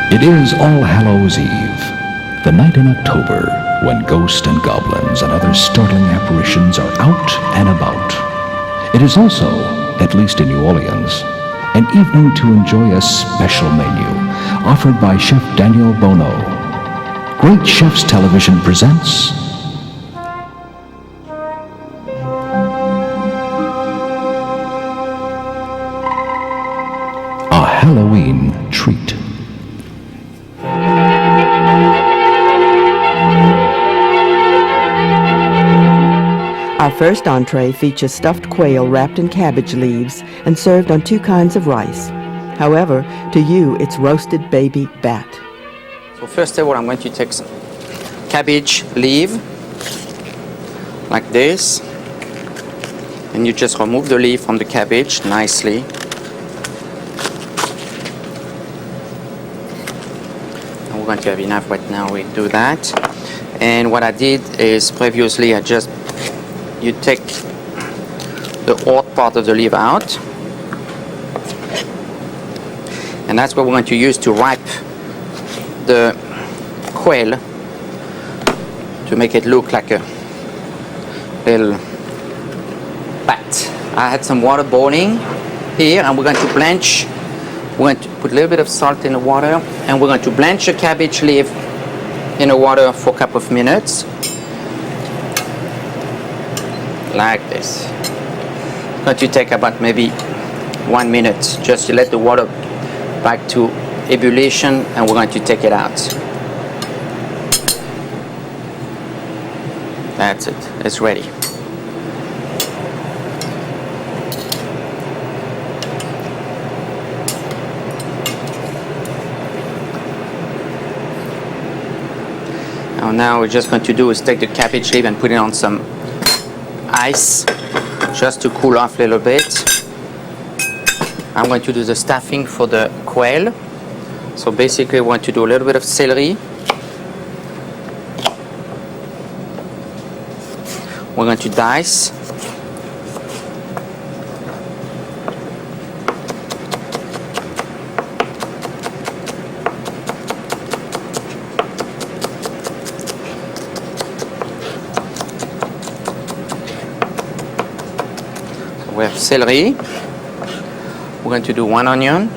It is All Hallows Eve, the night in October when ghosts and goblins and other startling apparitions are out and about. It is also, at least in New Orleans, an evening to enjoy a special menu offered by Chef Daniel Bonnot. Great Chefs Television presents a Halloween treat. Our first entree features stuffed quail wrapped in cabbage leaves and served on 2 kinds of rice. However, to you, it's roasted baby bat. So first of all, I'm going to take some cabbage leaf, like this. And you just remove the leaf from the cabbage nicely. And we're going to have enough right now, we do that. And what I did is previously you take the hard part of the leaf out, and that's what we're going to use to wrap the quail to make it look like a little bat. I had some water boiling here, and we're going to blanch. We're going to put a little bit of salt in the water, and we're going to blanch the cabbage leaf in the water for a couple of minutes. Like this. It's going to take about maybe 1 minute just to let the water back to ebullition, and we're going to take it out. That's it. It's ready. Now we're just going to do is take the cabbage leaf and put it on some ice just to cool off a little bit. I'm going to do the stuffing for the quail. So basically we want to do a little bit of celery. We're going to dice. We have celery. We're going to do 1 onion.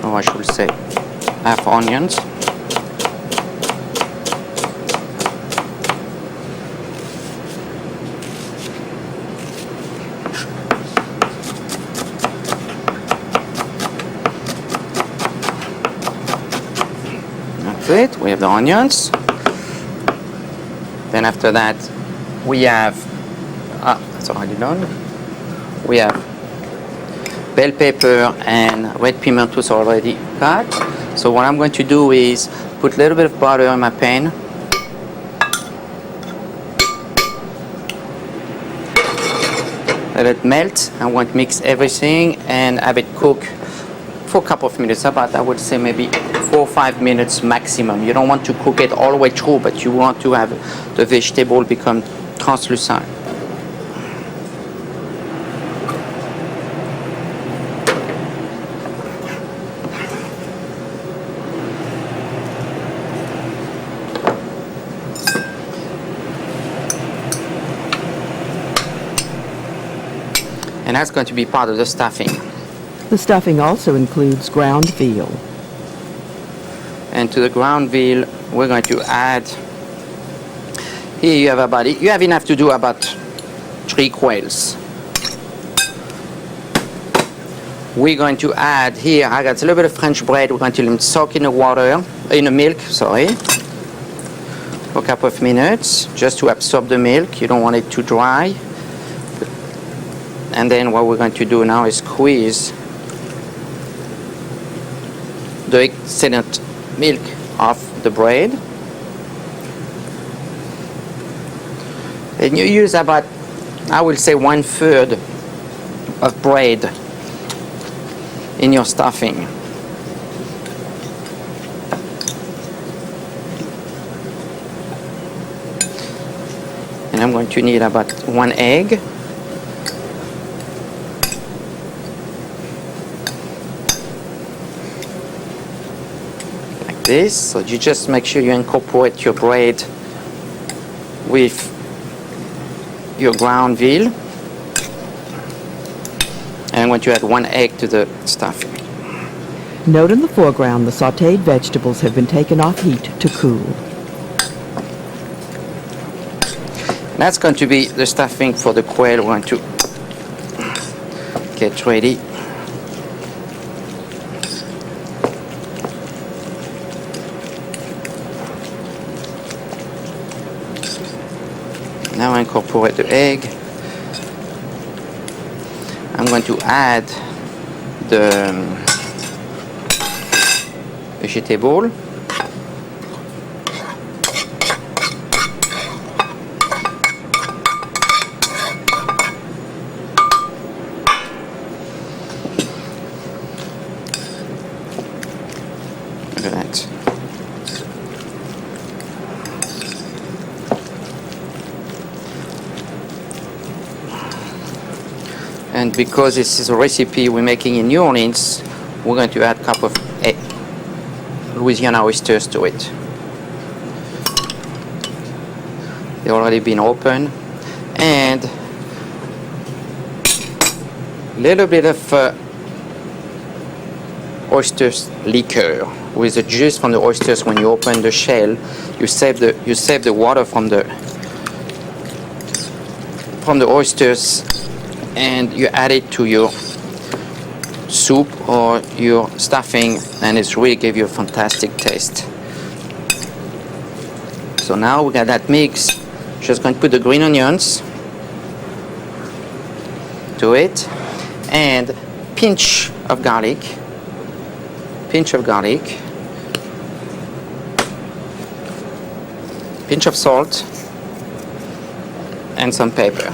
Or I should say half onions. That's it. We have the onions. Then after that, we have it's already done. We have bell pepper and red pimentos already cut. So what I'm going to do is put a little bit of butter in my pan. Let it melt. I want to mix everything and have it cook for a couple of minutes. About, I would say, maybe 4 or 5 minutes maximum. You don't want to cook it all the way through, but you want to have the vegetable become translucent. And that's going to be part of the stuffing. The stuffing also includes ground veal. And to the ground veal, we're going to add, here you have enough to do about 3 quails. We're going to add here, I got a little bit of French bread. We're going to soak in the water, in the milk, sorry, for a couple of minutes, just to absorb the milk. You don't want it too dry. And then what we're going to do now is squeeze the excellent milk off the bread. And you use about, I will say, 1/3 of bread in your stuffing. And I'm going to need about 1 egg. Like this. So you just make sure you incorporate your bread with your ground veal. And I'm going to add 1 egg to the stuffing. Note in the foreground the sautéed vegetables have been taken off heat to cool. That's going to be the stuffing for the quail. We're going to get ready. Now I incorporate the egg. I'm going to add the vegetable. Look at that. And because this is a recipe we're making in New Orleans, we're going to add a cup of Louisiana oysters to it. They've already been opened. And a little bit of oysters liquor with the juice from the oysters. When you open the shell, you save the water from the oysters, and you add it to your soup or your stuffing, and it's really give you a fantastic taste. So now we got that mix. Just going to put the green onions to it, and pinch of garlic, pinch of salt, and some pepper.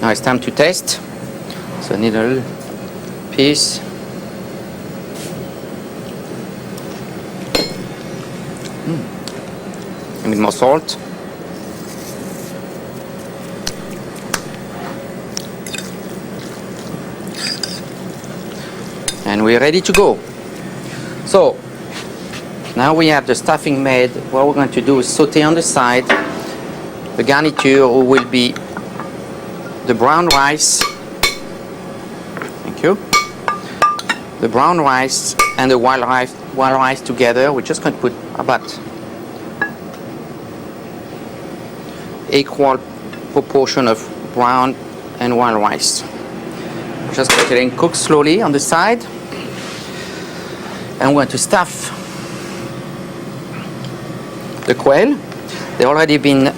Now it's time to taste. So I need a little piece. I need more salt. And we're ready to go. So now we have the stuffing made. What we're going to do is saute on the side. The garniture will be the brown rice. Thank you. The brown rice and the wild rice together. We're just going to put about equal proportion of brown and wild rice. Just let it cook slowly on the side. And we're going to stuff the quail. They've already been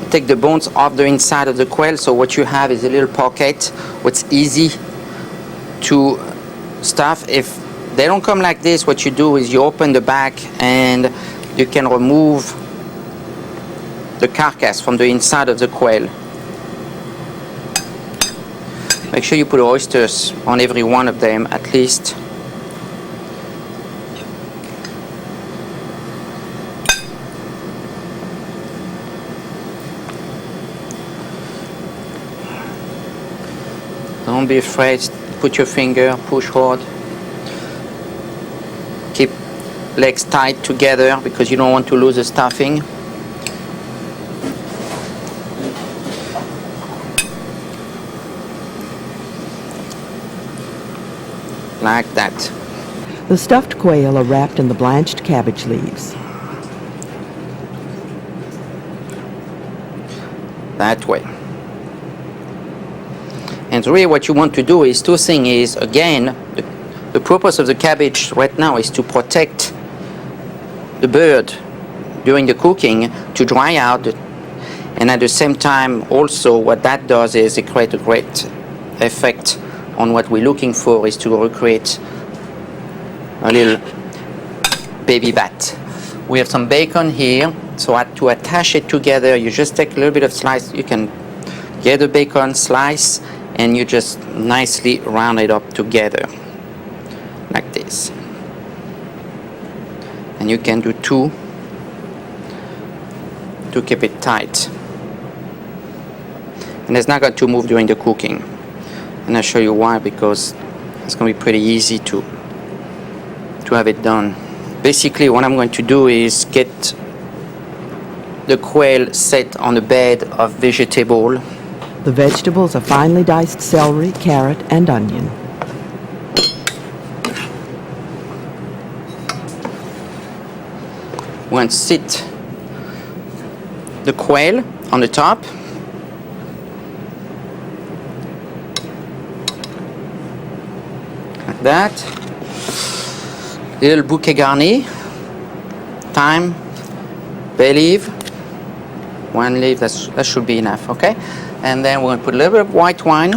take the bones off the inside of the quail, so what you have is a little pocket what's easy to stuff. If they don't come like this, what you do is you open the back and you can remove the carcass from the inside of the quail. Make sure you put oysters on every one of them at least. Don't be afraid, put your finger, push hard. Keep legs tight together because you don't want to lose the stuffing. Like that. The stuffed quail are wrapped in the blanched cabbage leaves. That way. And really what you want to do is two things. Is again, the purpose of the cabbage right now is to protect the bird during the cooking, to dry out, and at the same time also what that does is it creates a great effect on what we're looking for is to recreate a little baby bat. We have some bacon here, so to attach it together, you just take a little bit of slice. You can get the bacon slice and you just nicely round it up together like this. And you can do two to keep it tight. And it's not going to move during the cooking. And I'll show you why, because it's going to be pretty easy to have it done. Basically, what I'm going to do is get the quail set on a bed of vegetable. The vegetables are finely diced celery, carrot, and onion. We're going to sit the quail on the top. Like that. Little bouquet garni, thyme, bay leaf, one leaf, that should be enough, okay? And then we're going to put a little bit of white wine.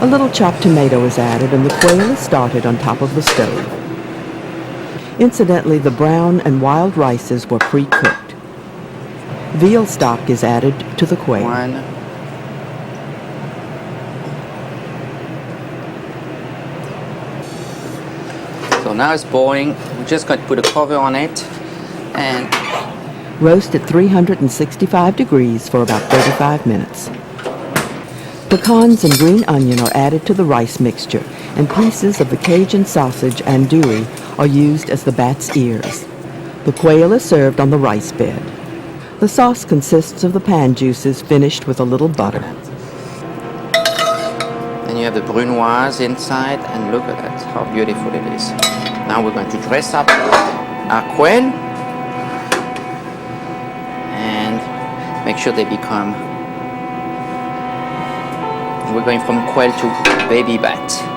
A little chopped tomato is added and the quail is started on top of the stove. Incidentally, the brown and wild rices were pre-cooked. Veal stock is added to the quail. One. So now it's boiling. We're just going to put a cover on it and Roast at 365 degrees for about 35 minutes. Pecans and green onion are added to the rice mixture, and pieces of the Cajun sausage andouille are used as the bat's ears. The quail is served on the rice bed. The sauce consists of the pan juices finished with a little butter. then you have the brunoise inside, and look at that, how beautiful it is. Now we're going to dress up our quail and make sure they become, we're going from quail to baby bat.